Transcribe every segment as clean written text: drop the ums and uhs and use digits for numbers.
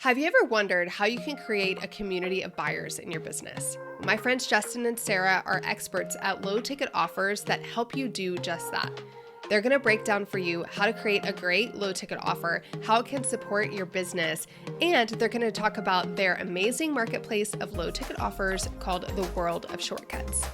Have you ever wondered how you can create a community of buyers in your business? My friends Justin and Sarah are experts at low-ticket offers that help you do just that. They're going to break down for you how to create a great low-ticket offer, how it can support your business, and they're going to talk about their amazing marketplace of low-ticket offers called the World of Shortcuts.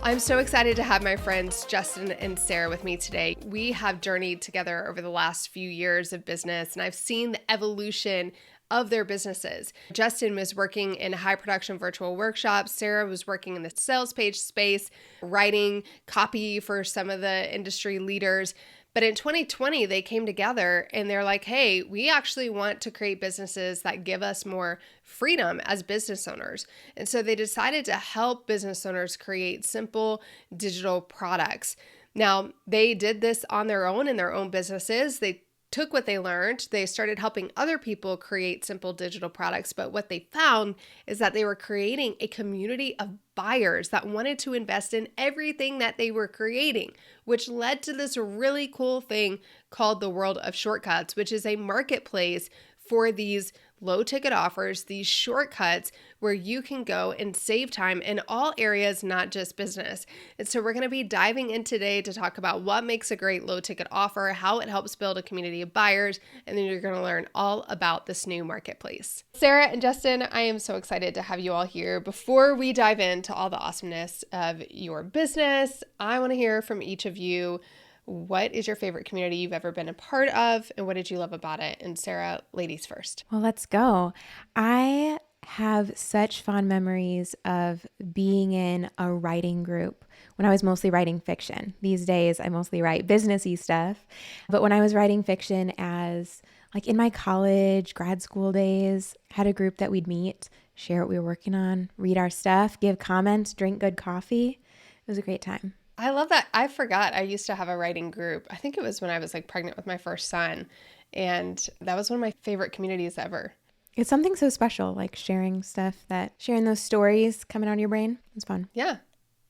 I'm so excited to have my friends Justin and Sarah with me today. We have journeyed together over the last few years of business, and I've seen the evolution of their businesses. Justin was working in high production virtual workshops. Sarah was working in the sales page space, writing copy for some of the industry leaders. But in 2020, they came together and they're like, hey, we actually want to create businesses that give us more freedom as business owners. And so they decided to help business owners create simple digital products. Now, they did this on their own in their own businesses. They took what they learned, they started helping other people create simple digital products. But what they found is that they were creating a community of buyers that wanted to invest in everything that they were creating, which led to this really cool thing called the World of Shortcuts, which is a marketplace for these low ticket offers, these shortcuts where you can go and save time in all areas, not just business. And so we're going to be diving in today to talk about what makes a great low ticket offer, how it helps build a community of buyers, and then you're going to learn all about this new marketplace. Sarah and Justin, I am so excited to have you all here. Before we dive into all the awesomeness of your business, I want to hear from each of you. What is your favorite community you've ever been a part of, and what did you love about it? And Sarah, ladies first. Well, let's go. I have such fond memories of being in a writing group when I was mostly writing fiction. These days, I mostly write businessy stuff. But when I was writing fiction as like in my college, grad school days, had a group that we'd meet, share what we were working on, read our stuff, give comments, drink good coffee. It was a great time. I love that. I forgot I used to have a writing group. I think it was when I was like pregnant with my first son. And that was one of my favorite communities ever. It's something so special, like sharing stuff sharing those stories coming out of your brain. It's fun. Yeah.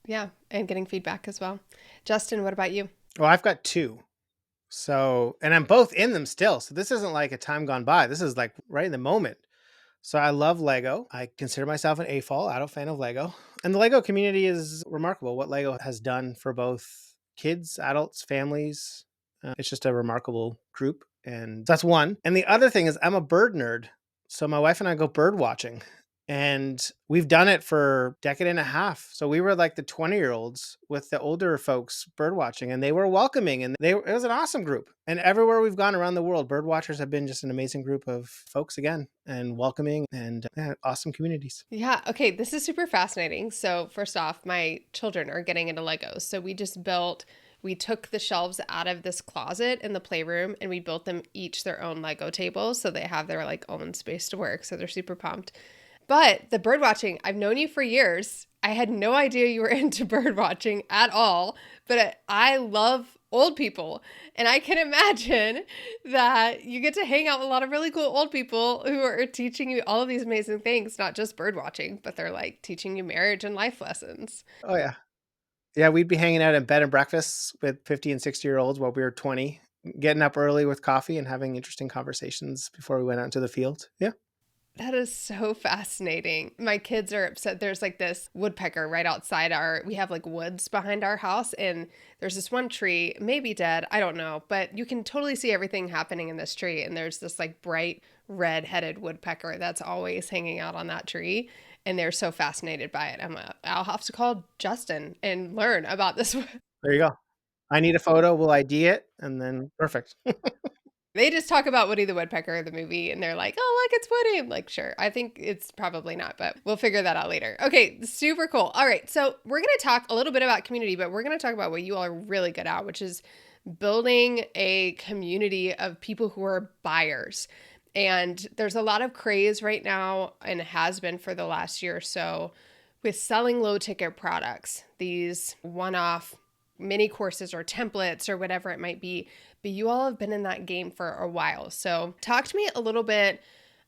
Yeah. And getting feedback as well. Justin, what about you? Well, I've got two. And I'm both in them still. So this isn't like a time gone by. This is like right in the moment. So I love Lego. I consider myself an AFOL, adult fan of Lego. And the Lego community is remarkable. What Lego has done for both kids, adults, families. It's just a remarkable group. And that's one. And the other thing is I'm a bird nerd. So my wife and I go bird watching. And we've done it for a decade and a half. So we were like the 20-year-olds with the older folks bird watching, and they were welcoming, and it was an awesome group. And everywhere we've gone around the world, bird watchers have been just an amazing group of folks again, and welcoming and awesome communities. Yeah. Okay. This is super fascinating. So first off, my children are getting into Legos. So we took the shelves out of this closet in the playroom and we built them each their own Lego tables. So they have their like own space to work. So they're super pumped. But the bird watching, I've known you for years. I had no idea you were into bird watching at all, but I love old people. And I can imagine that you get to hang out with a lot of really cool old people who are teaching you all of these amazing things, not just bird watching, but they're like teaching you marriage and life lessons. Oh, yeah. Yeah, we'd be hanging out in bed and breakfasts with 50 and 60-year-olds while we were 20, getting up early with coffee and having interesting conversations before we went out into the field. Yeah. That is so fascinating. My kids are upset. There's like this woodpecker right outside we have like woods behind our house, and there's this one tree, maybe dead, I don't know, but you can totally see everything happening in this tree. And there's this like bright red-headed woodpecker that's always hanging out on that tree. And they're so fascinated by it. I'll have to call Justin and learn about this. There you go. I need a photo. We'll ID it, and then perfect. They just talk about Woody the Woodpecker, the movie, and they're like, oh, look, it's Woody. I'm like, sure. I think it's probably not, but we'll figure that out later. Okay, super cool. All right, so we're going to talk a little bit about community, but we're going to talk about what you all are really good at, which is building a community of people who are buyers. And there's a lot of craze right now, and has been for the last year or so, with selling low-ticket products, these one-off mini courses or templates or whatever it might be. But you all have been in that game for a while. So talk to me a little bit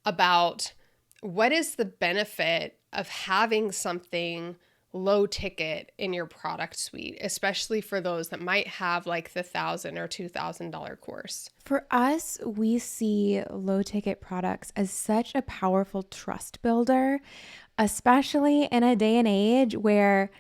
about what is the benefit of having something low ticket in your product suite, especially for those that might have like the $1,000 or $2,000 course? For us, we see low ticket products as such a powerful trust builder, especially in a day and age where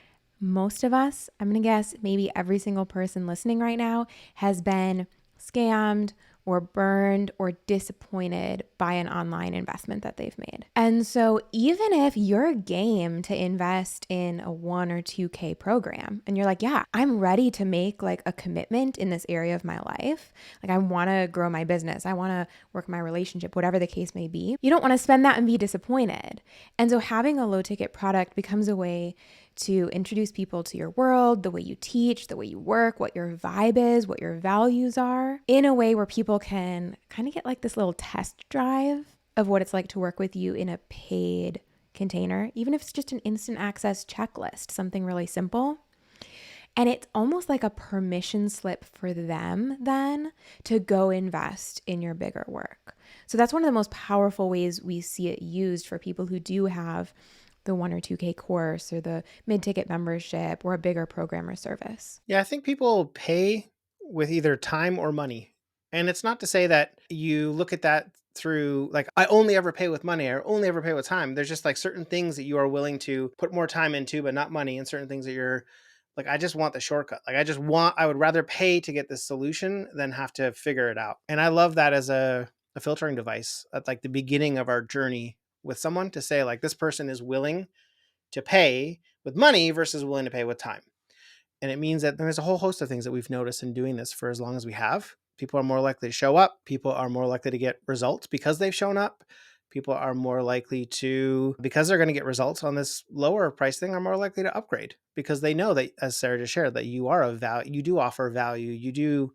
most of us, I'm going to guess maybe every single person listening right now, has been scammed or burned or disappointed by an online investment that they've made. And so even if you're game to invest in a 1 or 2K program and you're like, yeah, I'm ready to make like a commitment in this area of my life. Like I want to grow my business. I want to work my relationship, whatever the case may be. You don't want to spend that and be disappointed. And so having a low ticket product becomes a way to introduce people to your world, the way you teach, the way you work, what your vibe is, what your values are, in a way where people can kind of get like this little test drive of what it's like to work with you in a paid container, even if it's just an instant access checklist, something really simple. And it's almost like a permission slip for them then to go invest in your bigger work. So that's one of the most powerful ways we see it used for people who do have the 1 or 2K course or the mid-ticket membership or a bigger program or service. Yeah, I think people pay with either time or money. And it's not to say that you look at that through like, I only ever pay with money or only ever pay with time. There's just like certain things that you are willing to put more time into, but not money, and certain things that you're like, I just want the shortcut. Like, I would rather pay to get this solution than have to figure it out. And I love that as a filtering device at like the beginning of our journey with someone to say, like, this person is willing to pay with money versus willing to pay with time. And it means that there's a whole host of things that we've noticed in doing this for as long as we have. People are more likely to show up. People are more likely to get results because they've shown up. People are more likely to, because they're going to get results on this lower price thing, are more likely to upgrade because they know that, as Sarah just shared, that you are of value, you do offer value, you do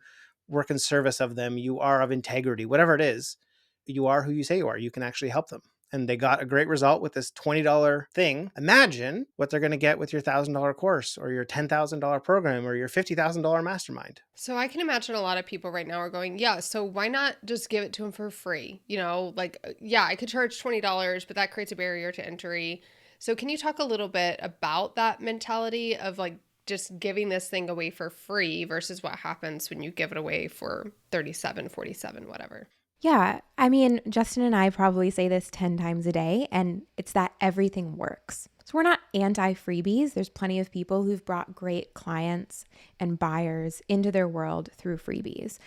work in service of them, you are of integrity, whatever it is, you are who you say you are. You can actually help them. And they got a great result with this $20 thing. Imagine what they're going to get with your $1,000 course or your $10,000 program or your $50,000 mastermind. So I can imagine a lot of people right now are going, yeah, so why not just give it to them for free? You know, like, yeah, I could charge $20, but that creates a barrier to entry. So can you talk a little bit about that mentality of like just giving this thing away for free versus what happens when you give it away for 37, 47, whatever? Yeah, I mean, Justin and I probably say this 10 times a day, and it's that everything works. So we're not anti-freebies. There's plenty of people who've brought great clients and buyers into their world through freebies.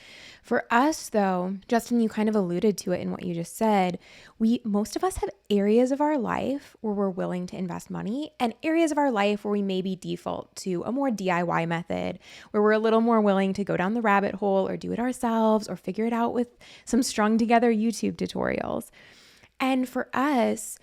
For us, though, Justin, you kind of alluded to it in what you just said. Most of us have areas of our life where we're willing to invest money and areas of our life where we maybe default to a more DIY method, where we're a little more willing to go down the rabbit hole or do it ourselves or figure it out with some strung together YouTube tutorials. And for us,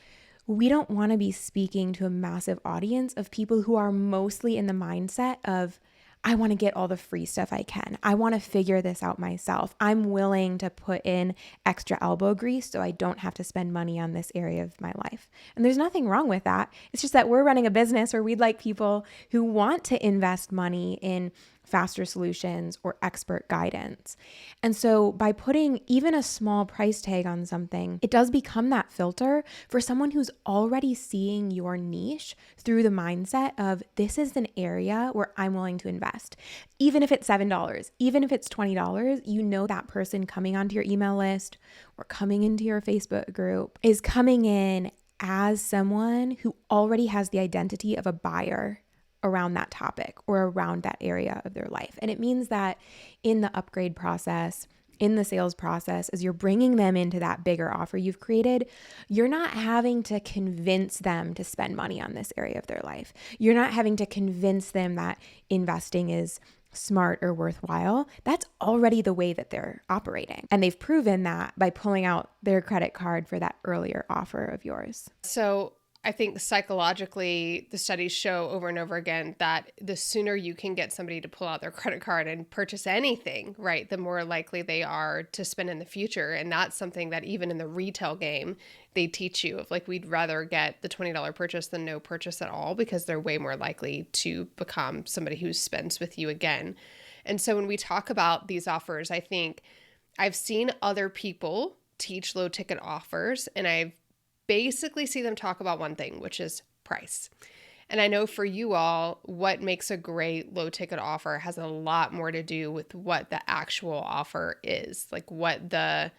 we don't want to be speaking to a massive audience of people who are mostly in the mindset of, I want to get all the free stuff I can. I want to figure this out myself. I'm willing to put in extra elbow grease so I don't have to spend money on this area of my life. And there's nothing wrong with that. It's just that we're running a business where we'd like people who want to invest money in faster solutions or expert guidance. And so by putting even a small price tag on something, it does become that filter for someone who's already seeing your niche through the mindset of, this is an area where I'm willing to invest. Even if it's $7, even if it's $20, you know that person coming onto your email list or coming into your Facebook group is coming in as someone who already has the identity of a buyer around that topic or around that area of their life. And it means that in the upgrade process, in the sales process, as you're bringing them into that bigger offer you've created, you're not having to convince them to spend money on this area of their life. You're not having to convince them that investing is smart or worthwhile. That's already the way that they're operating. And they've proven that by pulling out their credit card for that earlier offer of yours. So I think psychologically, the studies show over and over again that the sooner you can get somebody to pull out their credit card and purchase anything, right, the more likely they are to spend in the future. And that's something that even in the retail game, they teach you of like, we'd rather get the $20 purchase than no purchase at all, because they're way more likely to become somebody who spends with you again. And so when we talk about these offers, I think I've seen other people teach low ticket offers, and I've basically see them talk about one thing, which is price. And I know for you all, what makes a great low ticket offer has a lot more to do with what the actual offer is, like what the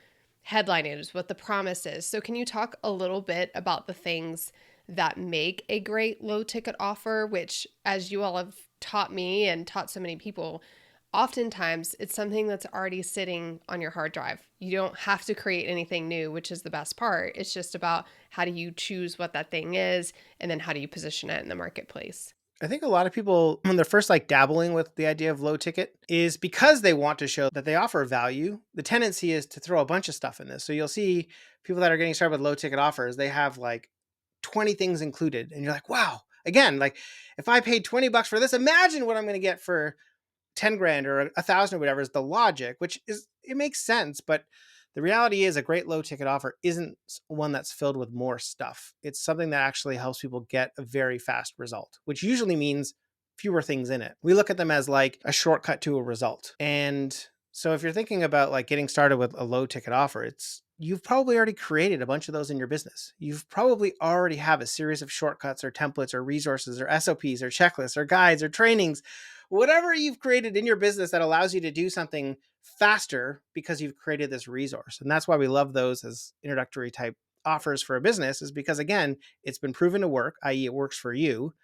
headline is, what the promise is. So, can you talk a little bit about the things that make a great low ticket offer, which, as you all have taught me and taught so many people, oftentimes it's something that's already sitting on your hard drive. You don't have to create anything new, which is the best part. It's just about how do you choose what that thing is, and then how do you position it in the marketplace. I think a lot of people, when they're first like dabbling with the idea of low ticket, is because they want to show that they offer value. The tendency is to throw a bunch of stuff in this. So you'll see people that are getting started with low ticket offers, they have like 20 things included. And you're like, wow, again, like if I paid $20 for this, imagine what I'm going to get for 10 grand or 1,000 or whatever is the logic, which is, it makes sense. But the reality is a great low ticket offer isn't one that's filled with more stuff. It's something that actually helps people get a very fast result, which usually means fewer things in it. We look at them as like a shortcut to a result. And so if you're thinking about like getting started with a low ticket offer, you've probably already created a bunch of those in your business. You've probably already have a series of shortcuts or templates or resources or SOPs or checklists or guides or trainings, whatever you've created in your business that allows you to do something faster because you've created this resource. And that's why we love those as introductory type offers for a business, is because again, it's been proven to work, i.e. it works for you.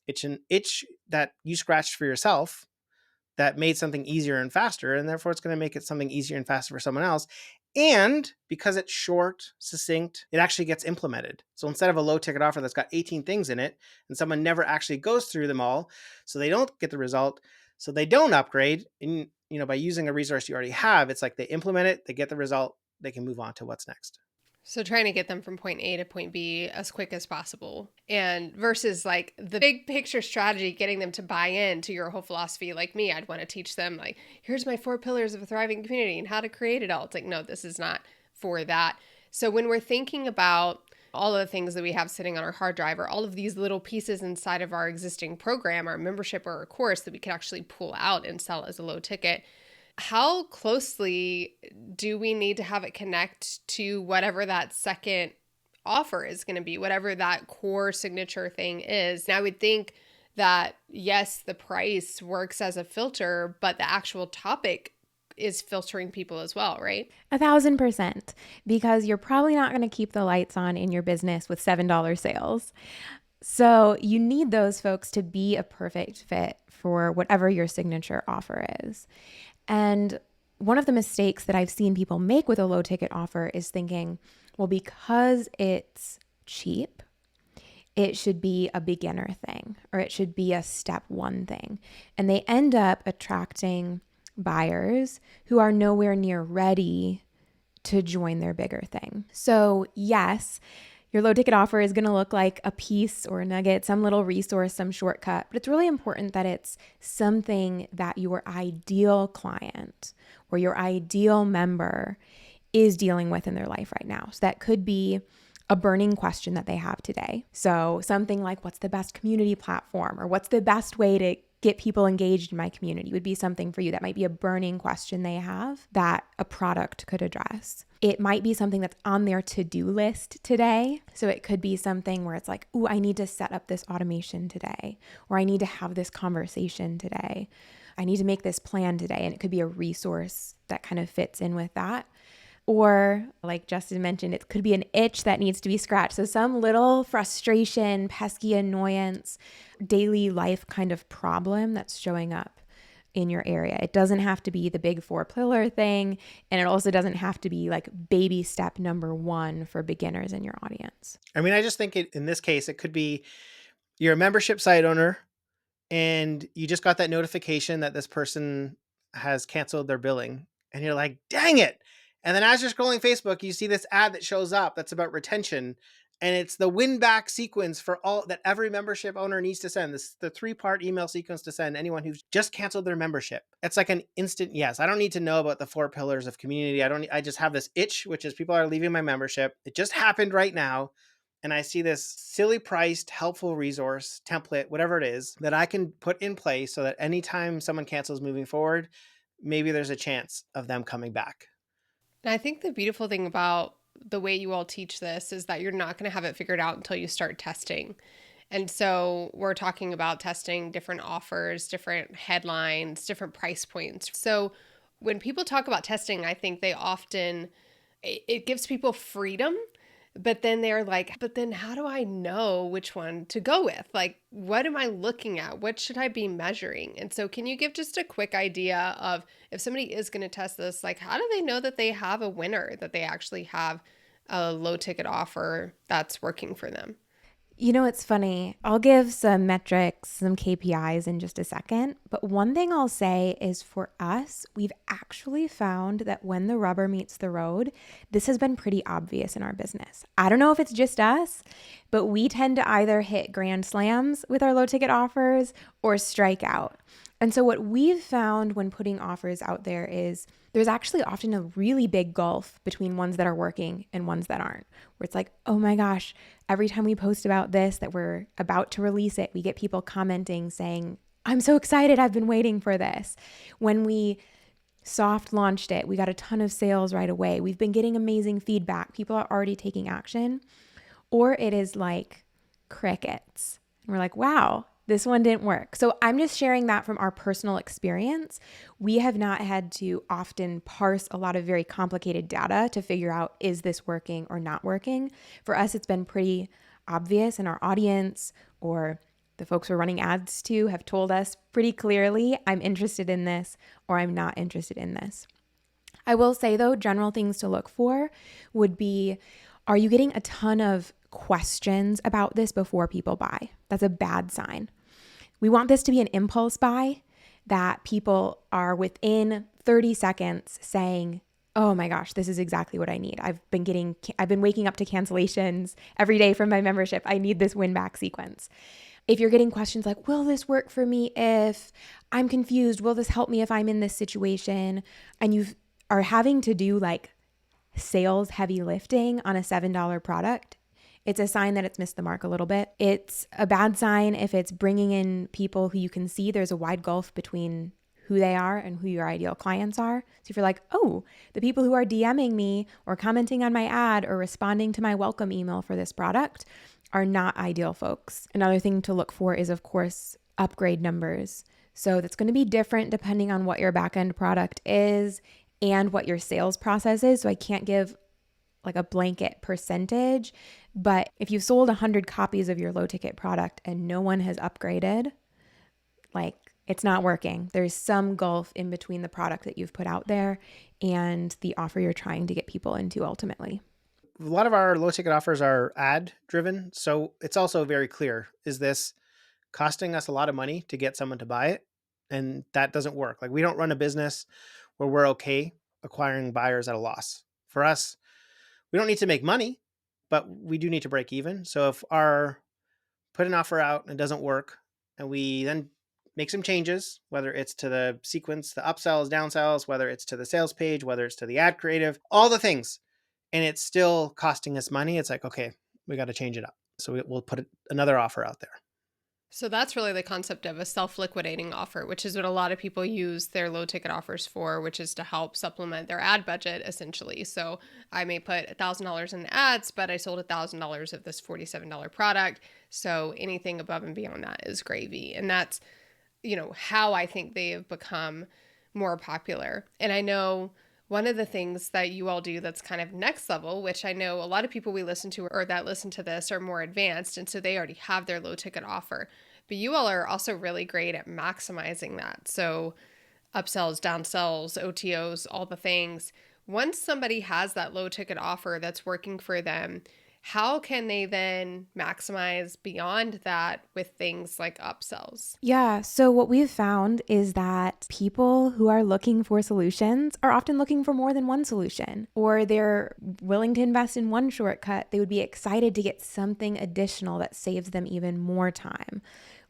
It's an itch that you scratched for yourself that made something easier and faster, and therefore it's going to make it something easier and faster for someone else. And because it's short, succinct, it actually gets implemented. So instead of a low ticket offer that's got 18 things in it and someone never actually goes through them all, so they don't get the result, so they don't upgrade, and by using a resource you already have, it's like they implement it, they get the result, they can move on to what's next. So trying to get them from point A to point B as quick as possible, and versus like the big picture strategy, getting them to buy into your whole philosophy. Like me, I'd want to teach them like, here's my 4 pillars of a thriving community and how to create it all. It's like, no, this is not for that. So when we're thinking about all of the things that we have sitting on our hard drive, or all of these little pieces inside of our existing program, our membership or our course that we could actually pull out and sell as a low ticket, how closely do we need to have it connect to whatever that second offer is going to be, whatever that core signature thing is? And I would think that, yes, the price works as a filter, but the actual topic is filtering people as well, right? 1,000%, because you're probably not going to keep the lights on in your business with $7 sales. So you need those folks to be a perfect fit for whatever your signature offer is. And one of the mistakes that I've seen people make with a low ticket offer is thinking, well, because it's cheap, it should be a beginner thing, or it should be a step one thing. And they end up attracting buyers who are nowhere near ready to join their bigger thing. So yes, your low ticket offer is going to look like a piece or a nugget, some little resource, some shortcut, but it's really important that it's something that your ideal client or your ideal member is dealing with in their life right now. So that could be a burning question that they have today. So something like, what's the best community platform, or what's the best way to get people engaged in my community, would be something for you. That might be a burning question they have that a product could address. It might be something that's on their to-do list today. So it could be something where it's like, ooh, I need to set up this automation today, or I need to have this conversation today. I need to make this plan today. And it could be a resource that kind of fits in with that. Or like Justin mentioned, it could be an itch that needs to be scratched. So some little frustration, pesky annoyance, daily life kind of problem that's showing up in your area. It doesn't have to be the big 4 pillar thing. And it also doesn't have to be like baby step number 1 for beginners in your audience. I mean, I just think in this case, it could be you're a membership site owner and you just got that notification that this person has canceled their billing. And you're like, dang it. And then as you're scrolling Facebook, you see this ad that shows up that's about retention. And it's the win back sequence for all that every membership owner needs to send. This the 3-part email sequence to send anyone who's just canceled their membership. It's like an instant yes. I don't need to know about the 4 pillars of community. I just have this itch, which is people are leaving my membership. It just happened right now. And I see this silly priced, helpful resource, template, whatever it is, that I can put in place so that anytime someone cancels moving forward, maybe there's a chance of them coming back. And I think the beautiful thing about the way you all teach this is that you're not going to have it figured out until you start testing. And so we're talking about testing different offers, different headlines, different price points. So when people talk about testing, I think they often, it gives people freedom, but then they're like, but then how do I know which one to go with? Like, what am I looking at? What should I be measuring? And so can you give just a quick idea of if somebody is going to test this, like how do they know that they have a winner, that they actually have a low ticket offer that's working for them? You know, it's funny. I'll give some metrics, some KPIs in just a second. But one thing I'll say is for us, we've actually found that when the rubber meets the road, this has been pretty obvious in our business. I don't know if it's just us, but we tend to either hit grand slams with our low ticket offers or strike out. And so what we've found when putting offers out there is there's actually often a really big gulf between ones that are working and ones that aren't, where it's like, oh my gosh, every time we post about this, that we're about to release it, we get people commenting saying, I'm so excited, I've been waiting for this. When we soft launched it, we got a ton of sales right away. We've been getting amazing feedback. People are already taking action. Or it is like crickets. And we're like, wow, this one didn't work. So I'm just sharing that from our personal experience. We have not had to often parse a lot of very complicated data to figure out, is this working or not working? For us, it's been pretty obvious, and our audience or the folks we're running ads to have told us pretty clearly, I'm interested in this or I'm not interested in this. I will say though, general things to look for would be, are you getting a ton of questions about this before people buy? That's a bad sign. We want this to be an impulse buy, that people are within 30 seconds saying, oh my gosh, this is exactly what I need. I've been waking up to cancellations every day from my membership. I need this win back sequence. If you're getting questions like, will this work for me if I'm confused? Will this help me if I'm in this situation? And you are having to do like sales heavy lifting on a $7 product, it's a sign that it's missed the mark a little bit. It's a bad sign if it's bringing in people who you can see there's a wide gulf between who they are and who your ideal clients are. So if you're like, oh, the people who are DMing me or commenting on my ad or responding to my welcome email for this product are not ideal folks. Another thing to look for is, of course, upgrade numbers. So that's going to be different depending on what your back-end product is and what your sales process is. So I can't give like a blanket percentage, but if you've sold 100 copies of your low ticket product and no one has upgraded, like it's not working. There's some gulf in between the product that you've put out there and the offer you're trying to get people into ultimately. A lot of our low ticket offers are ad driven. So it's also very clear, is this costing us a lot of money to get someone to buy it? And that doesn't work. Like we don't run a business where we're okay acquiring buyers at a loss. For us, we don't need to make money, but we do need to break even. So if our put an offer out and it doesn't work, and we then make some changes, whether it's to the sequence, the upsells, downsells, whether it's to the sales page, whether it's to the ad creative, all the things, and it's still costing us money, it's like, okay, we got to change it up. So we'll put another offer out there. So that's really the concept of a self-liquidating offer, which is what a lot of people use their low ticket offers for, which is to help supplement their ad budget essentially. So I may put $1,000 in ads, but I sold $1,000 of this $47 product. So anything above and beyond that is gravy. And that's, how I think they have become more popular. And I know one of the things that you all do that's kind of next level, which I know a lot of people we listen to or that listen to this are more advanced, and so they already have their low ticket offer. But you all are also really great at maximizing that. So upsells, downsells, OTOs, all the things. Once somebody has that low ticket offer that's working for them, how can they then maximize beyond that with things like upsells? Yeah. So what we've found is that people who are looking for solutions are often looking for more than one solution, or they're willing to invest in one shortcut. They would be excited to get something additional that saves them even more time,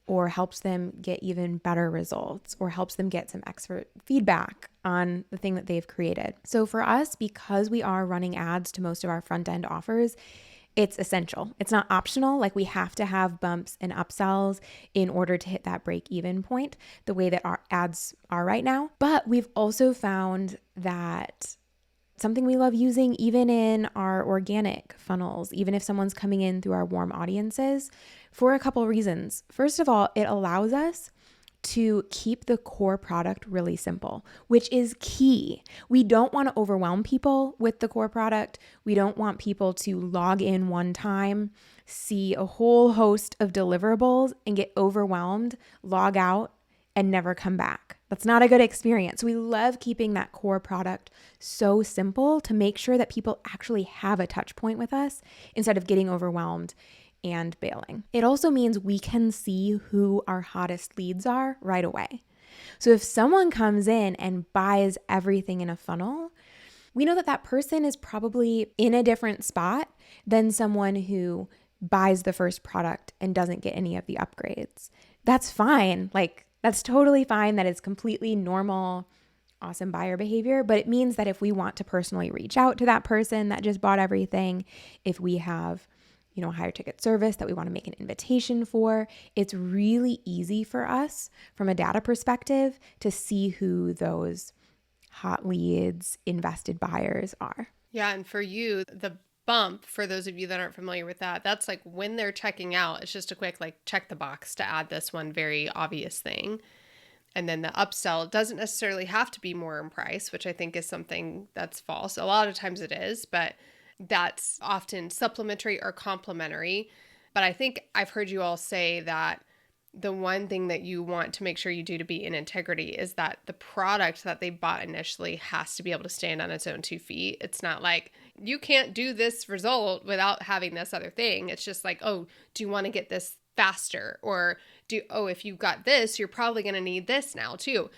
or helps them get even better results, or helps them get some expert feedback on the thing that they've created. So for us, because we are running ads to most of our front end offers, it's essential. It's not optional. Like we have to have bumps and upsells in order to hit that break even point, the way that our ads are right now. But we've also found that Something we love using even in our organic funnels, even if someone's coming in through our warm audiences, for a couple of reasons. First of all, it allows us to keep the core product really simple, which is key. We don't want to overwhelm people with the core product. We don't want people to log in one time, see a whole host of deliverables and get overwhelmed, log out, and never come back. That's not a good experience. We love keeping that core product so simple to make sure that people actually have a touch point with us instead of getting overwhelmed and bailing. It also means we can see who our hottest leads are right away. So if someone comes in and buys everything in a funnel, we know that that person is probably in a different spot than someone who buys the first product and doesn't get any of the upgrades. That's fine. That's totally fine. That is completely normal, awesome buyer behavior. But it means that if we want to personally reach out to that person that just bought everything, if we have, a higher ticket service that we want to make an invitation for, it's really easy for us from a data perspective to see who those hot leads, invested buyers are. Yeah. And for you, the bump, for those of you that aren't familiar with that, that's like when they're checking out, it's just a quick check the box to add this one very obvious thing. And then the upsell doesn't necessarily have to be more in price, which I think is something that's false. A lot of times it is, but that's often supplementary or complementary. But I think I've heard you all say that the one thing that you want to make sure you do to be in integrity is that the product that they bought initially has to be able to stand on its own 2 feet. It's not like you can't do this result without having this other thing. It's just like, oh, do you want to get this faster? Or if you got this, you're probably going to need this now too.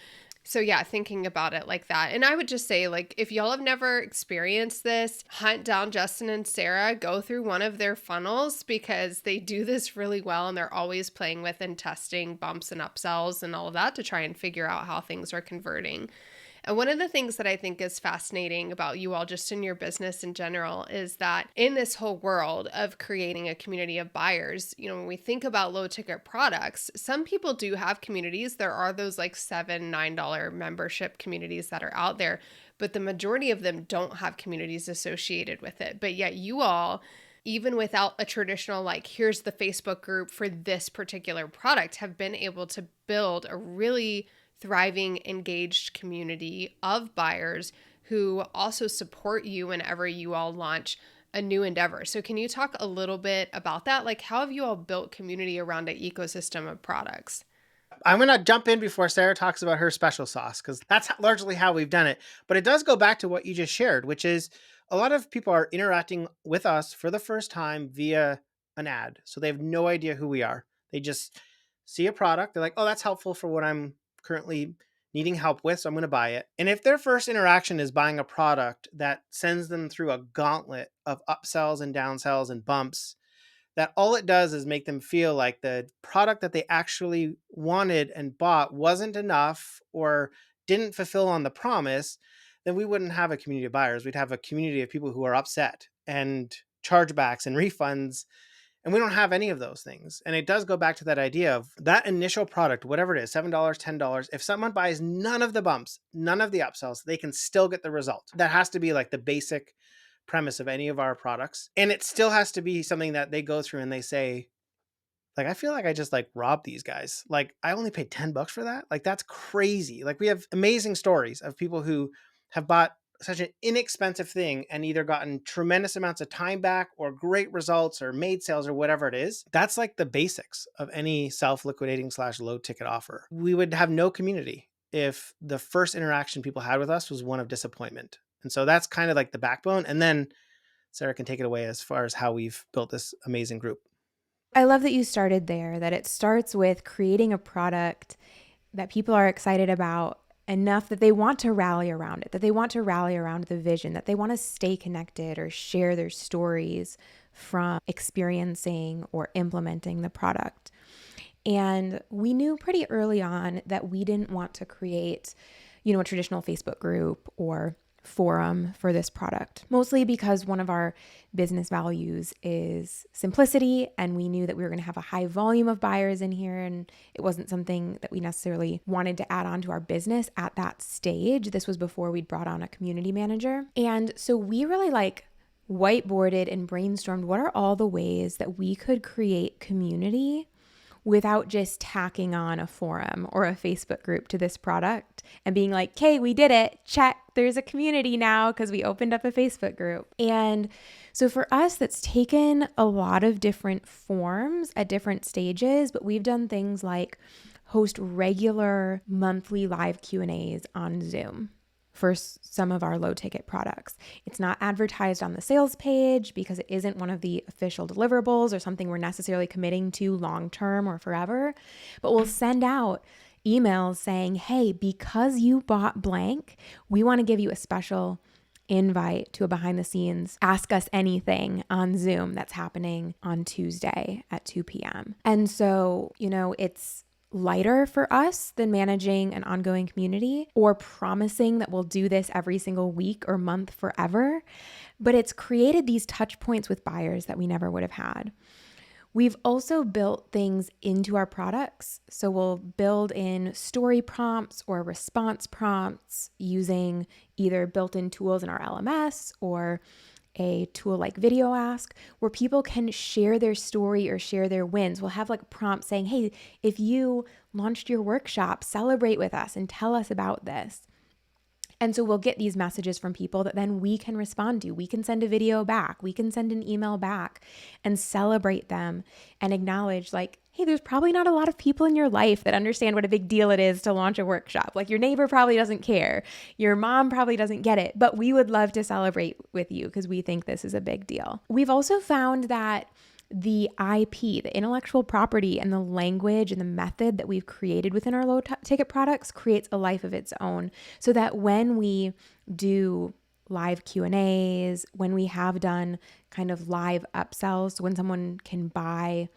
So yeah, thinking about it like that. And I would just say, if y'all have never experienced this, hunt down Justin and Sarah, go through one of their funnels because they do this really well and they're always playing with and testing bumps and upsells and all of that to try and figure out how things are converting. And one of the things that I think is fascinating about you all just in your business in general is that in this whole world of creating a community of buyers, when we think about low ticket products, some people do have communities. There are those $7, $9 membership communities that are out there, but the majority of them don't have communities associated with it. But yet you all, even without a traditional, here's the Facebook group for this particular product, have been able to build a really thriving, engaged community of buyers who also support you whenever you all launch a new endeavor. So can you talk a little bit about that? How have you all built community around an ecosystem of products? I'm going to jump in before Sarah talks about her special sauce, because that's largely how we've done it. But it does go back to what you just shared, which is a lot of people are interacting with us for the first time via an ad. So they have no idea who we are. They just see a product. They're like, oh, that's helpful for what I'm currently needing help with, so I'm going to buy it. And if their first interaction is buying a product that sends them through a gauntlet of upsells and downsells and bumps, that all it does is make them feel like the product that they actually wanted and bought wasn't enough or didn't fulfill on the promise, then we wouldn't have a community of buyers. We'd have a community of people who are upset and chargebacks and refunds. And we don't have any of those things. And it does go back to that idea of that initial product, whatever it is, $7, $10. If someone buys none of the bumps, none of the upsells, they can still get the result. That has to be the basic premise of any of our products. And it still has to be something that they go through and they say, I feel like I just robbed these guys. I only paid $10 for that. That's crazy. We have amazing stories of people who have bought such an inexpensive thing and either gotten tremendous amounts of time back or great results or made sales or whatever it is. That's the basics of any self-liquidating / low ticket offer. We would have no community if the first interaction people had with us was one of disappointment. And so that's kind of the backbone. And then Sarah can take it away as far as how we've built this amazing group. I love that you started there, that it starts with creating a product that people are excited about enough that they want to rally around it, that they want to rally around the vision, that they want to stay connected or share their stories from experiencing or implementing the product. And we knew pretty early on that we didn't want to create, a traditional Facebook group or forum for this product, mostly because one of our business values is simplicity, and we knew that we were going to have a high volume of buyers in here, and it wasn't something that we necessarily wanted to add on to our business at that stage. This was before we'd brought on a community manager. And so we really whiteboarded and brainstormed what are all the ways that we could create community without just tacking on a forum or a Facebook group to this product and being like, okay, we did it. Check. There's a community now because we opened up a Facebook group. And so for us, that's taken a lot of different forms at different stages, but we've done things like host regular monthly live Q&As on Zoom for some of our low ticket products. It's not advertised on the sales page because it isn't one of the official deliverables or something we're necessarily committing to long term or forever, but we'll send out emails saying, hey, because you bought blank, we want to give you a special invite to a behind the scenes Ask Us Anything on Zoom that's happening on Tuesday at 2 p.m. And so, it's lighter for us than managing an ongoing community or promising that we'll do this every single week or month forever, but it's created these touch points with buyers that we never would have had. We've also built things into our products. So we'll build in story prompts or response prompts using either built-in tools in our LMS or a tool like Video Ask, where people can share their story or share their wins. We'll have prompts saying, hey, if you launched your workshop, celebrate with us and tell us about this. And so we'll get these messages from people that then we can respond to. We can send a video back. We can send an email back and celebrate them and acknowledge hey, there's probably not a lot of people in your life that understand what a big deal it is to launch a workshop. Your neighbor probably doesn't care. Your mom probably doesn't get it, but we would love to celebrate with you because we think this is a big deal. We've also found that the IP, the intellectual property and the language and the method that we've created within our low ticket products creates a life of its own, so that when we do live Q&As, when we have done kind of live upsells, when someone can buy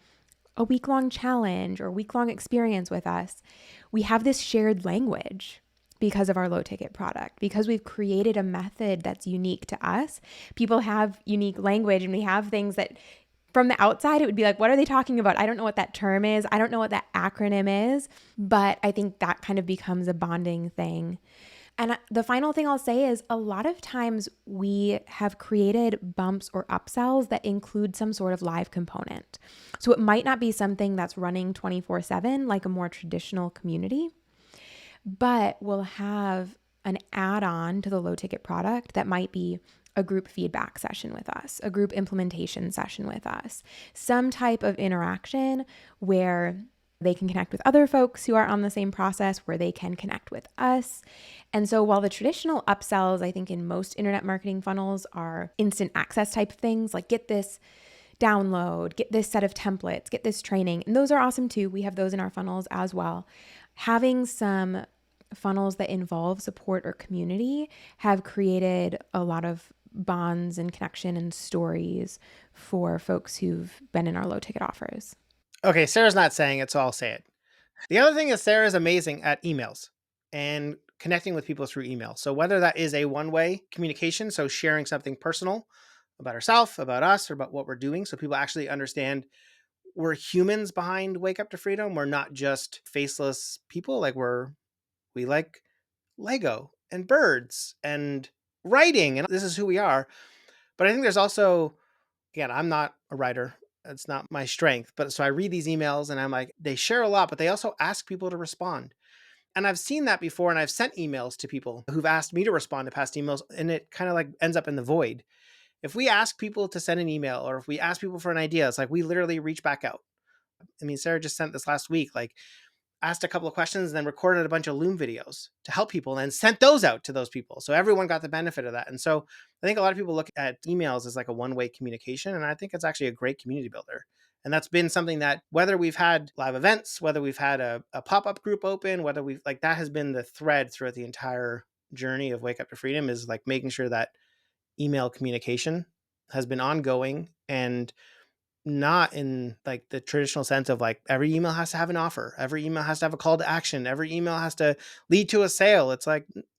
a week-long challenge or week-long experience with us, we have this shared language because of our low ticket product, because we've created a method that's unique to us. People have unique language, and we have things that from the outside, it would be what are they talking about? I don't know what that term is. I don't know what that acronym is, but I think that kind of becomes a bonding thing. And the final thing I'll say is a lot of times we have created bumps or upsells that include some sort of live component. So it might not be something that's running 24/7 like a more traditional community, but we'll have an add-on to the low ticket product that might be a group feedback session with us, a group implementation session with us, some type of interaction where they can connect with other folks who are on the same process, where they can connect with us. And so while the traditional upsells, I think in most internet marketing funnels, are instant access type things, get this download, get this set of templates, get this training, and those are awesome too. We have those in our funnels as well. Having some funnels that involve support or community have created a lot of bonds and connection and stories for folks who've been in our low ticket offers. Okay, Sarah's not saying it, so I'll say it. The other thing is Sarah's amazing at emails and connecting with people through email. So whether that is a one-way communication, so sharing something personal about herself, about us, or about what we're doing, so people actually understand we're humans behind Wake Up to Freedom. We're not just faceless people. We like Lego and birds and writing, and this is who we are. But I think there's also, again, I'm not a writer. It's not my strength. But so I read these emails and I'm like, they share a lot, but they also ask people to respond. And I've seen that before. And I've sent emails to people who've asked me to respond to past emails, and it kind of ends up in the void. If we ask people to send an email, or if we ask people for an idea, it's we literally reach back out. I mean, Sarah just sent this last week, asked a couple of questions and then recorded a bunch of Loom videos to help people and sent those out to those people. So everyone got the benefit of that. And so I think a lot of people look at emails as a one-way communication. And I think it's actually a great community builder. And that's been something that, whether we've had live events, whether we've had a pop-up group open, whether we've that has been the thread throughout the entire journey of Wake Up to Freedom, is making sure that email communication has been ongoing, and not in the traditional sense of every email has to have an offer, every email has to have a call to action, every email has to lead to a sale. It's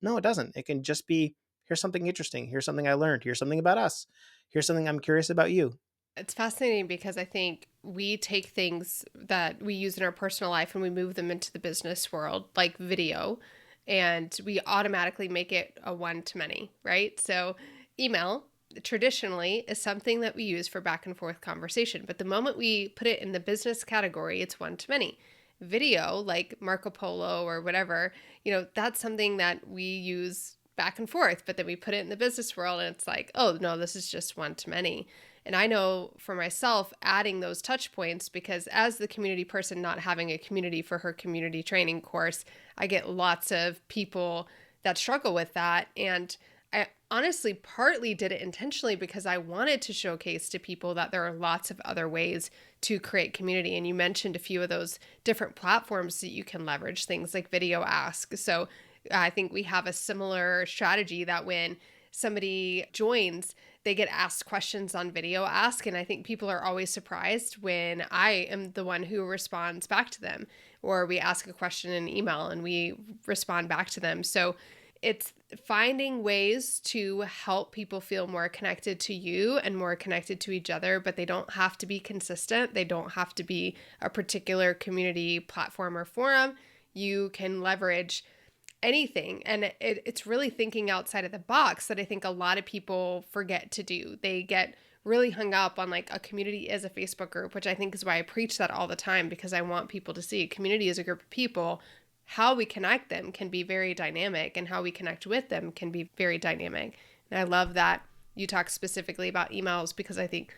no, it doesn't. It can just be, Here's something interesting. Here's something I learned. Here's something about us. Here's something I'm curious about you. It's fascinating because I think we take things that we use in our personal life and we move them into the business world, like video, and we automatically make it a one-to-many, right? So email traditionally is something that we use for back and forth conversation. But the moment we put it in the business category, it's one-to-many. Video, like Marco Polo or whatever, that's something that we use back and forth, but then we put it in the business world and it's like, oh no, this is just one-to-many. And I know for myself, adding those touch points, because as the community person, not having a community for her community training course, I get lots of people that struggle with that. And I honestly partly did it intentionally because I wanted to showcase to people that there are lots of other ways to create community. And you mentioned a few of those different platforms that you can leverage, things like Video Ask. So I think we have a similar strategy that when somebody joins, they get asked questions on Video Ask. And I think people are always surprised when I am the one who responds back to them, or we ask a question in email and we respond back to them. So it's finding ways to help people feel more connected to you and more connected to each other, but they don't have to be consistent. They don't have to be a particular community platform or forum. You can leverage anything. And it's really thinking outside of the box that I think a lot of people forget to do. They get really hung up on like a community is a Facebook group, which I think is why I preach that all the time, because I want people to see a community is a group of people. How we connect them can be very dynamic, and how we connect with them can be very dynamic. And I love that you talk specifically about emails, because I think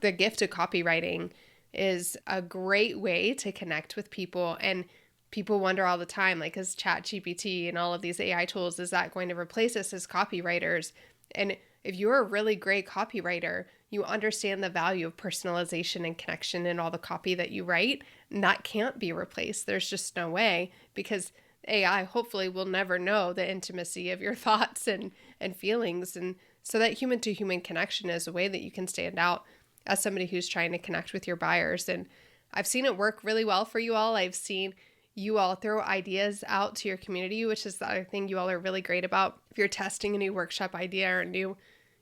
the gift of copywriting is a great way to connect with people. And people wonder all the time, like, is ChatGPT and all of these AI tools, is that going to replace us as copywriters? And if you're a really great copywriter, you understand the value of personalization and connection in all the copy that you write, and that can't be replaced. There's just no way, because AI hopefully will never know the intimacy of your thoughts and feelings. And so that human to human connection is a way that you can stand out as somebody who's trying to connect with your buyers. And I've seen it work really well for you all. I've seen you all throw ideas out to your community, which is the other thing you all are really great about. If you're testing a new workshop idea or a new,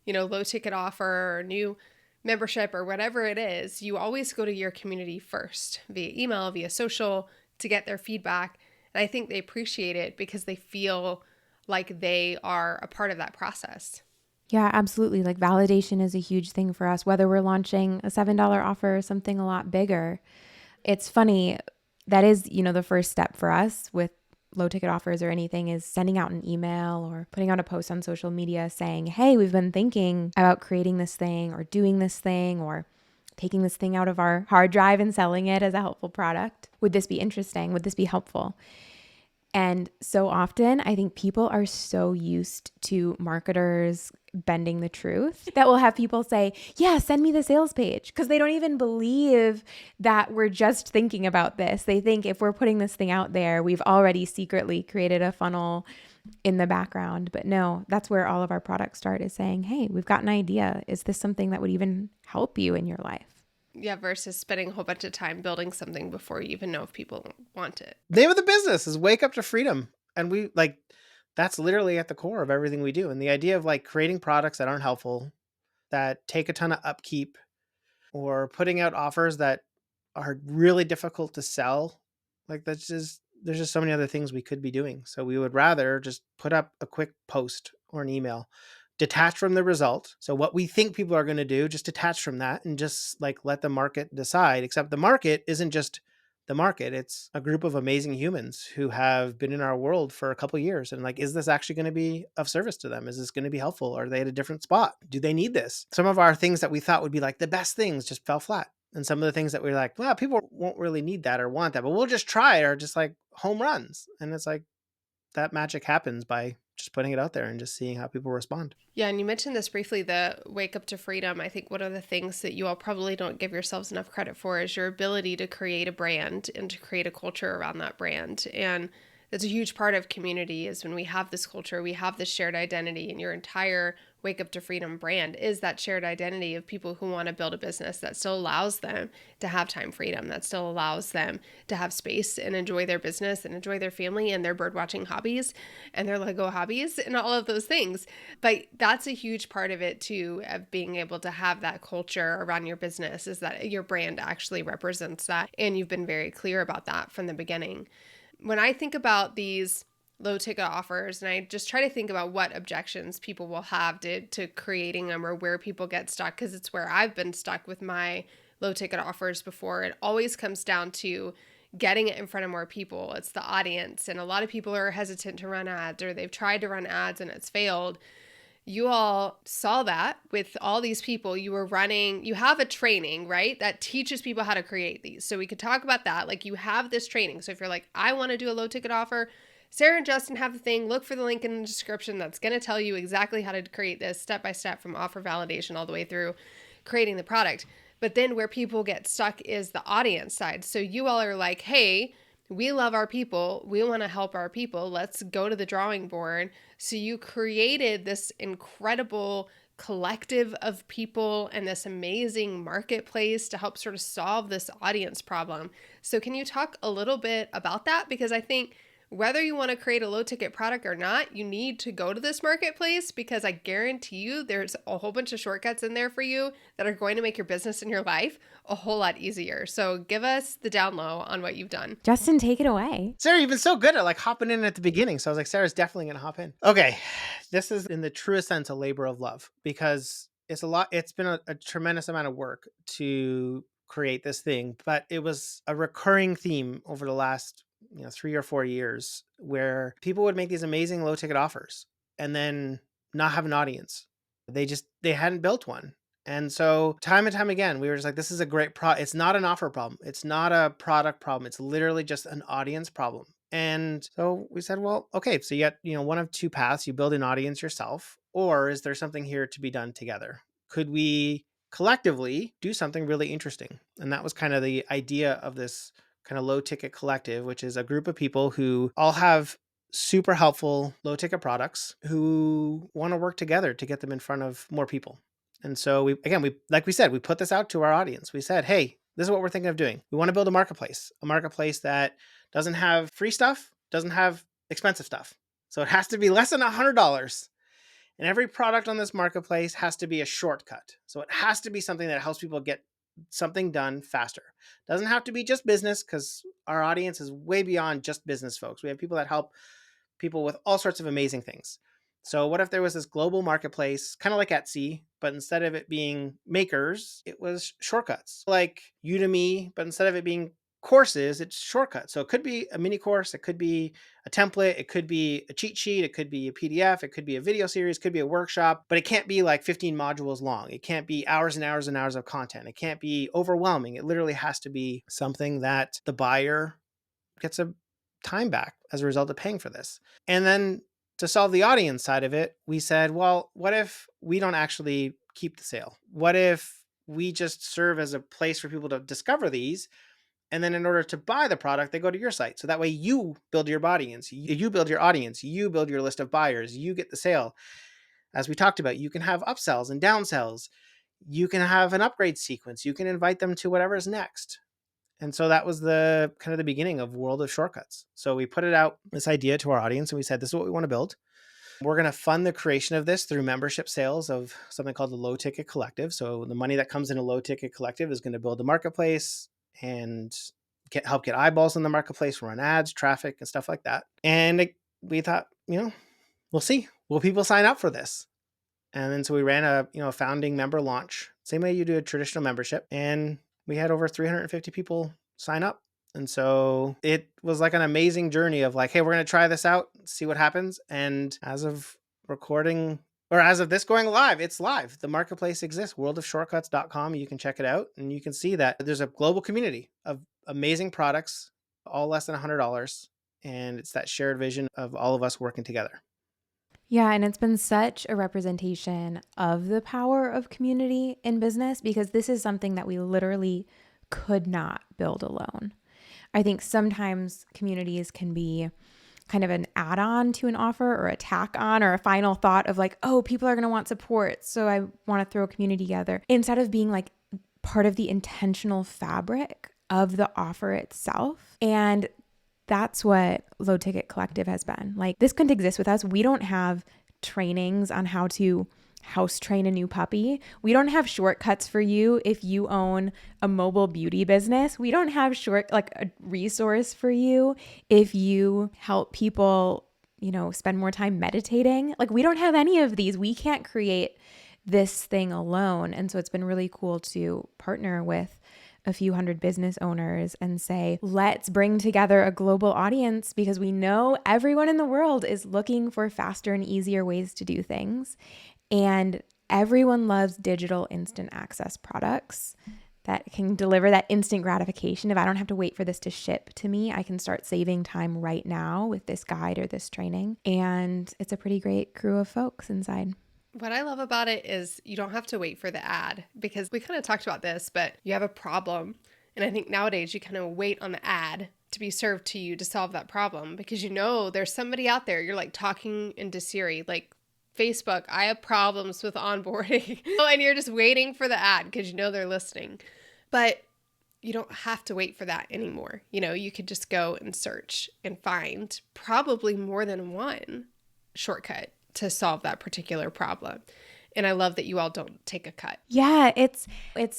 low ticket offer or a new membership or whatever it is, you always go to your community first via email, via social, to get their feedback. And I think they appreciate it because they feel like they are a part of that process. Yeah, absolutely. Like validation is a huge thing for us, whether we're launching a $7 offer or something a lot bigger. It's funny. That is, the first step for us with low ticket offers or anything, is sending out an email or putting out a post on social media saying, hey, we've been thinking about creating this thing or doing this thing or taking this thing out of our hard drive and selling it as a helpful product. Would this be interesting? Would this be helpful? And so often, I think people are so used to marketers bending the truth that we'll have people say, yeah, send me the sales page, because they don't even believe that we're just thinking about this. They think if we're putting this thing out there, we've already secretly created a funnel in the background. But no, that's where all of our products start, is saying, hey, we've got an idea. Is this something that would even help you in your life? Yeah, versus spending a whole bunch of time building something before you even know if people want it. The name of the business is Wake Up to Freedom. And we that's literally at the core of everything we do. And the idea of creating products that aren't helpful, that take a ton of upkeep, or putting out offers that are really difficult to sell, there's just so many other things we could be doing. So we would rather just put up a quick post or an email, detach from the result. So what we think people are going to do, just detach from that and just let the market decide. Except the market isn't just the market. It's a group of amazing humans who have been in our world for a couple of years. And is this actually going to be of service to them? Is this going to be helpful? Are they at a different spot? Do they need this? Some of our things that we thought would be the best things just fell flat. And some of the things that we're well, people won't really need that or want that, but we'll just try it, are just home runs. And it's that magic happens by just putting it out there and just seeing how people respond. Yeah, and you mentioned this briefly, the Wake Up to Freedom. I think one of the things that you all probably don't give yourselves enough credit for is your ability to create a brand and to create a culture around that brand. And that's a huge part of community, is when we have this culture, we have this shared identity, and your entire Wake Up to Freedom brand is that shared identity of people who want to build a business that still allows them to have time freedom, that still allows them to have space and enjoy their business and enjoy their family and their bird watching hobbies and their Lego hobbies and all of those things. But that's a huge part of it too, of being able to have that culture around your business, is that your brand actually represents that. And you've been very clear about that from the beginning. When I think about these low ticket offers, and I just try to think about what objections people will have to creating them, or where people get stuck, because it's where I've been stuck with my low ticket offers before. It always comes down to getting it in front of more people. It's the audience. And a lot of people are hesitant to run ads, or they've tried to run ads and it's failed. You all saw that with all these people you were running. You have a training, right, that teaches people how to create these. So we could talk about that. Like, you have this training. So if you're like, I want to do a low ticket offer, Sarah and Justin have the thing. Look for the link in the description that's going to tell you exactly how to create this step by step, from offer validation all the way through creating the product. But then where people get stuck is the audience side. So you all are like, hey, we love our people. We want to help our people. Let's go to the drawing board. So you created this incredible collective of people and this amazing marketplace to help sort of solve this audience problem. So can you talk a little bit about that? Because I think whether you want to create a low ticket product or not, you need to go to this marketplace, because I guarantee you there's a whole bunch of shortcuts in there for you that are going to make your business and your life a whole lot easier. So give us the down low on what you've done. Justin, take it away. Sarah, you've been so good at like hopping in at the beginning. So I was like, Sarah's definitely going to hop in. Okay. This is in the truest sense a labor of love, because it's been a tremendous amount of work to create this thing, but it was a recurring theme over the last 3 or 4 years, where people would make these amazing low ticket offers and then not have an audience. They hadn't built one. And so time and time again, we were just like, this is a great it's not an offer problem. It's not a product problem. It's literally just an audience problem. And so we said, well, okay, so you got, one of two paths. You build an audience yourself, or is there something here to be done together? Could we collectively do something really interesting? And that was kind of the idea of this kind of low ticket collective, which is a group of people who all have super helpful low ticket products, who want to work together to get them in front of more people. And so we put this out to our audience. We said, hey, this is what we're thinking of doing. We want to build a marketplace that doesn't have free stuff, doesn't have expensive stuff. So it has to be less than $100. And every product on this marketplace has to be a shortcut. So it has to be something that helps people get something done faster. Doesn't have to be just business, because our audience is way beyond just business folks. We have people that help people with all sorts of amazing things. So what if there was this global marketplace, kind of like Etsy, but instead of it being makers, it was shortcuts, like Udemy, but instead of it being courses, it's shortcuts. So it could be a mini course, it could be a template, it could be a cheat sheet, it could be a PDF, it could be a video series, it could be a workshop, but it can't be like 15 modules long. It can't be hours and hours and hours of content. It can't be overwhelming. It literally has to be something that the buyer gets a time back as a result of paying for this. And then to solve the audience side of it, we said, well, what if we don't actually keep the sale? What if we just serve as a place for people to discover these? And then in order to buy the product, they go to your site. So that way you build your audience, you build your audience, you build your list of buyers, you get the sale. As we talked about, you can have upsells and downsells. You can have an upgrade sequence. You can invite them to whatever is next. And so that was the kind of the beginning of World of Shortcuts. So we put it out, this idea, to our audience, and we said, this is what we want to build. We're going to fund the creation of this through membership sales of something called the Low Ticket Collective. So the money that comes in a Low Ticket Collective is going to build the marketplace and help get eyeballs in the marketplace, run ads, traffic, and stuff like that. And we thought, we'll see. Will people sign up for this? And then so we ran a founding member launch, same way you do a traditional membership. And we had over 350 people sign up. And so it was like an amazing journey of like, hey, we're going to try this out, see what happens. And as of recording, or as of this going live, it's live. The marketplace exists, worldofshortcuts.com. You can check it out and you can see that there's a global community of amazing products, all less than $100. And it's that shared vision of all of us working together. Yeah, and it's been such a representation of the power of community in business, because this is something that we literally could not build alone. I think sometimes communities can be kind of an add-on to an offer or a tack on or a final thought of like, oh, people are going to want support, so I want to throw a community together, instead of being like part of the intentional fabric of the offer itself. And that's what Low Ticket Collective has been. Like, this couldn't exist with us. We don't have trainings on how to house train a new puppy. We don't have shortcuts for you if you own a mobile beauty business. We don't have a resource for you if you help people, spend more time meditating. Like, we don't have any of these. We can't create this thing alone. And so it's been really cool to partner with a few hundred business owners and say, let's bring together a global audience, because we know everyone in the world is looking for faster and easier ways to do things. And everyone loves digital instant access products that can deliver that instant gratification. If I don't have to wait for this to ship to me, I can start saving time right now with this guide or this training. And it's a pretty great crew of folks inside. What I love about it is you don't have to wait for the ad, because we kind of talked about this, but you have a problem. And I think nowadays you kind of wait on the ad to be served to you to solve that problem, because there's somebody out there. You're like talking into Siri, like Facebook, I have problems with onboarding. And you're just waiting for the ad because they're listening. But you don't have to wait for that anymore. You could just go and search and find probably more than one shortcut to solve that particular problem. And I love that you all don't take a cut. Yeah, it's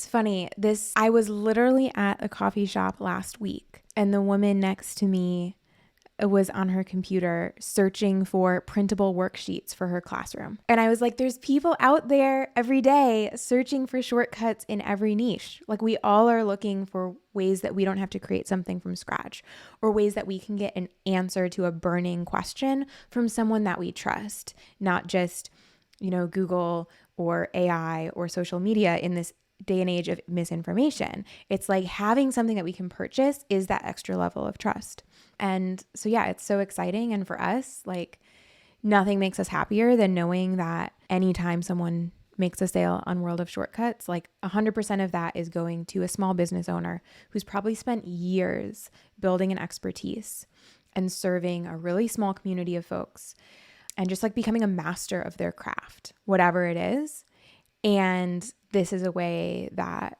funny. I was literally at a coffee shop last week, and the woman next to me was on her computer searching for printable worksheets for her classroom. And I was like, there's people out there every day searching for shortcuts in every niche. Like, we all are looking for ways that we don't have to create something from scratch, or ways that we can get an answer to a burning question from someone that we trust, not just, Google or AI or social media in this day and age of misinformation. It's like having something that we can purchase is that extra level of trust. And so, yeah, it's so exciting. And for us, like, nothing makes us happier than knowing that anytime someone makes a sale on World of Shortcuts, like 100% of that is going to a small business owner who's probably spent years building an expertise and serving a really small community of folks, and just like becoming a master of their craft, whatever it is. And this is a way that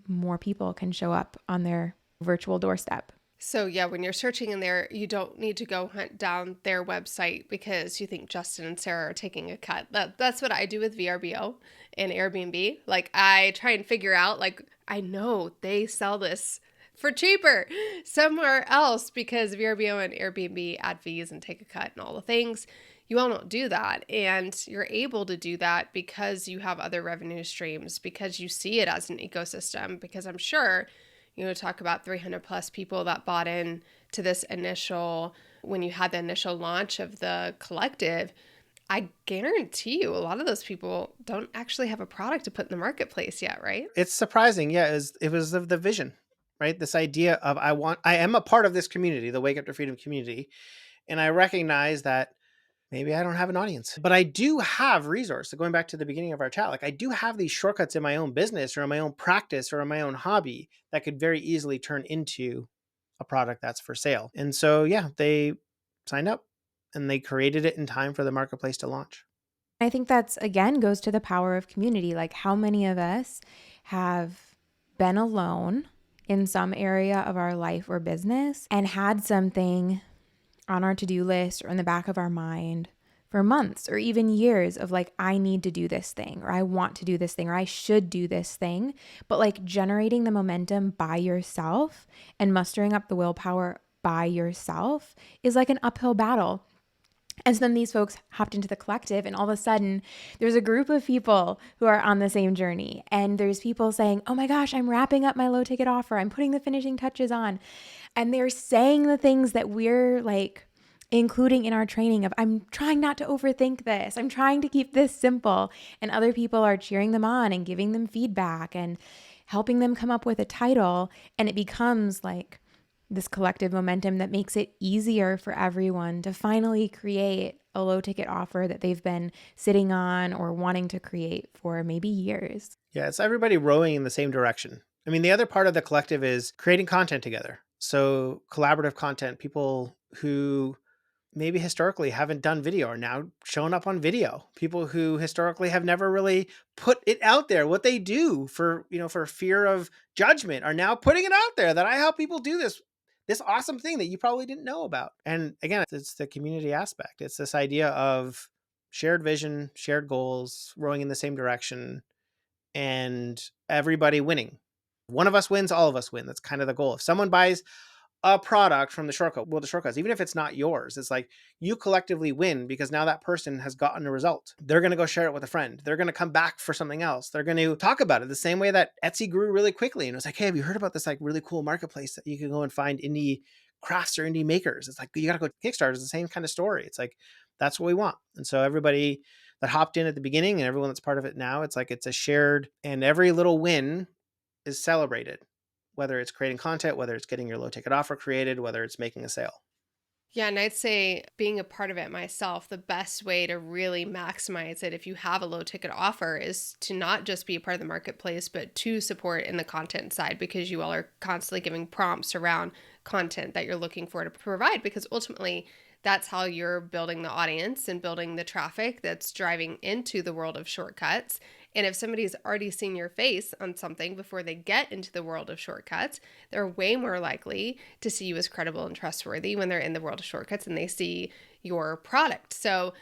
more people can show up on their virtual doorstep. So yeah, when you're searching in there, you don't need to go hunt down their website because you think Justin and Sarah are taking a cut. That's what I do with VRBO and Airbnb. Like, I try and figure out, like, I know they sell this for cheaper somewhere else because VRBO and Airbnb add fees and take a cut and all the things. You all don't do that. And you're able to do that because you have other revenue streams, because you see it as an ecosystem, because I'm sure talk about 300 plus people that bought in to this when you had the initial launch of the collective. I guarantee you a lot of those people don't actually have a product to put in the marketplace yet, right? It's surprising. Yeah, it was the vision, right? This idea of I am a part of this community, the Wake Up to Freedom community. And I recognize that maybe I don't have an audience, but I do have resources. So going back to the beginning of our chat, like, I do have these shortcuts in my own business or in my own practice or in my own hobby that could very easily turn into a product that's for sale. And so, yeah, they signed up and they created it in time for the marketplace to launch. I think that's, again, goes to the power of community. Like, how many of us have been alone in some area of our life or business and had something on our to-do list or in the back of our mind for months or even years of like, I need to do this thing, or I want to do this thing, or I should do this thing. But like, generating the momentum by yourself and mustering up the willpower by yourself is like an uphill battle. And so then these folks hopped into the collective, and all of a sudden there's a group of people who are on the same journey. And there's people saying, oh my gosh, I'm wrapping up my low ticket offer. I'm putting the finishing touches on. And they're saying the things that we're like including in our training of, I'm trying not to overthink this. I'm trying to keep this simple. And other people are cheering them on and giving them feedback and helping them come up with a title. And it becomes like this collective momentum that makes it easier for everyone to finally create a low ticket offer that they've been sitting on or wanting to create for maybe years. Yeah, it's everybody rowing in the same direction. I mean, the other part of the collective is creating content together. So collaborative content, people who maybe historically haven't done video are now showing up on video. People who historically have never really put it out there, what they do for, for fear of judgment, are now putting it out there that I help people do this awesome thing that you probably didn't know about. And again, it's the community aspect. It's this idea of shared vision, shared goals, rowing in the same direction, and everybody winning. One of us wins, all of us win. That's kind of the goal. If someone buys a product from the shortcut, well, the shortcuts, even if it's not yours, it's like you collectively win because now that person has gotten a result. They're going to go share it with a friend. They're going to come back for something else. They're going to talk about it the same way that Etsy grew really quickly. And it was like, hey, have you heard about this like really cool marketplace that you can go and find indie crafts or indie makers? It's like, you got to go to Kickstarter. It's the same kind of story. It's like, that's what we want. And so everybody that hopped in at the beginning and everyone that's part of it now, it's like, it's a shared, and every little win is celebrated. Whether it's creating content, whether it's getting your low ticket offer created, whether it's making a sale. Yeah, and I'd say being a part of it myself, the best way to really maximize it if you have a low ticket offer is to not just be a part of the marketplace, but to support in the content side, because you all are constantly giving prompts around content that you're looking for to provide, because ultimately that's how you're building the audience and building the traffic that's driving into the world of shortcuts. And if somebody's already seen your face on something before they get into the world of shortcuts, they're way more likely to see you as credible and trustworthy when they're in the world of shortcuts and they see your product. So,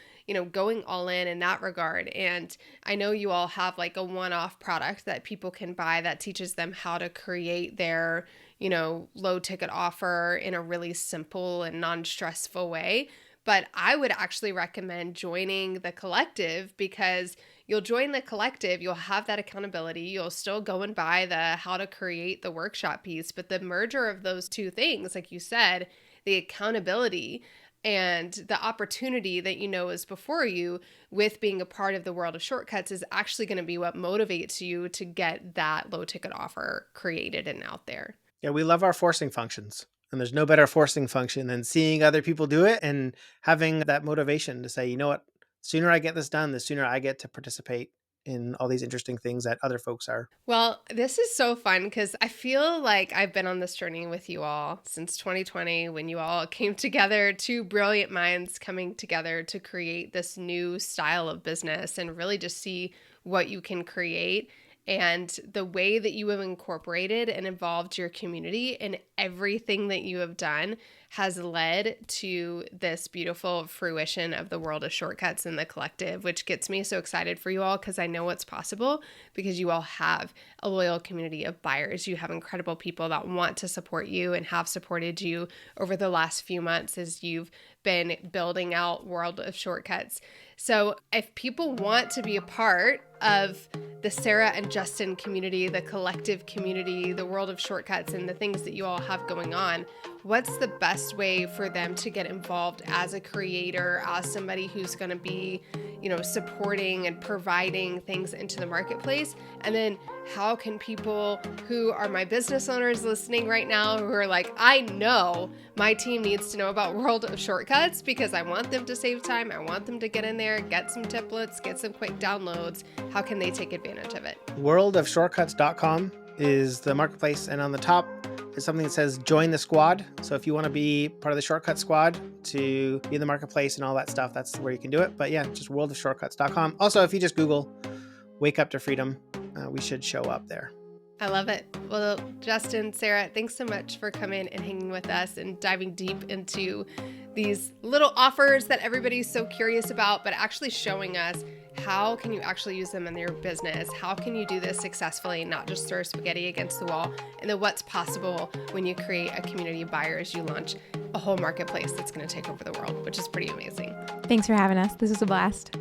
going all in that regard. And I know you all have like a one-off product that people can buy that teaches them how to create their, low ticket offer in a really simple and non-stressful way. But I would actually recommend joining the collective, because you'll join the collective, you'll have that accountability, you'll still go and buy the how to create the workshop piece, but the merger of those two things, like you said, the accountability and the opportunity that is before you with being a part of the world of shortcuts is actually going to be what motivates you to get that low ticket offer created and out there. Yeah, we love our forcing functions. And there's no better forcing function than seeing other people do it and having that motivation to say, you know what, sooner I get this done, the sooner I get to participate in all these interesting things that other folks are. Well, this is so fun because I feel like I've been on this journey with you all since 2020, when you all came together, two brilliant minds coming together to create this new style of business and really just see what you can create. And the way that you have incorporated and involved your community in everything that you have done has led to this beautiful fruition of the world of shortcuts in the collective, which gets me so excited for you all, because I know what's possible, because you all have a loyal community of buyers. You have incredible people that want to support you and have supported you over the last few months as you've been building out World of Shortcuts. So if people want to be a part of the Sarah and Justin community, the collective community, the World of Shortcuts, and the things that you all have going on, what's the best way for them to get involved as a creator, as somebody who's going to be, supporting and providing things into the marketplace? And then how can people who are my business owners listening right now, who are like, I know my team needs to know about World of Shortcuts because I want them to save time, I want them to get in there, get some templates, get some quick downloads, how can they take advantage of it? Worldofshortcuts.com is the marketplace, and on the top is something that says join the squad. So if you want to be part of the shortcut squad to be in the marketplace and all that stuff, that's where you can do it. But yeah, just worldofshortcuts.com. Also, if you just Google Wake Up to Freedom, we should show up there. I love it. Well, Justin, Sarah, thanks so much for coming and hanging with us and diving deep into these little offers that everybody's so curious about, but actually showing us how can you actually use them in your business? How can you do this successfully, not just throw spaghetti against the wall? And then what's possible when you create a community of buyers, you launch a whole marketplace that's going to take over the world, which is pretty amazing. Thanks for having us. This was a blast.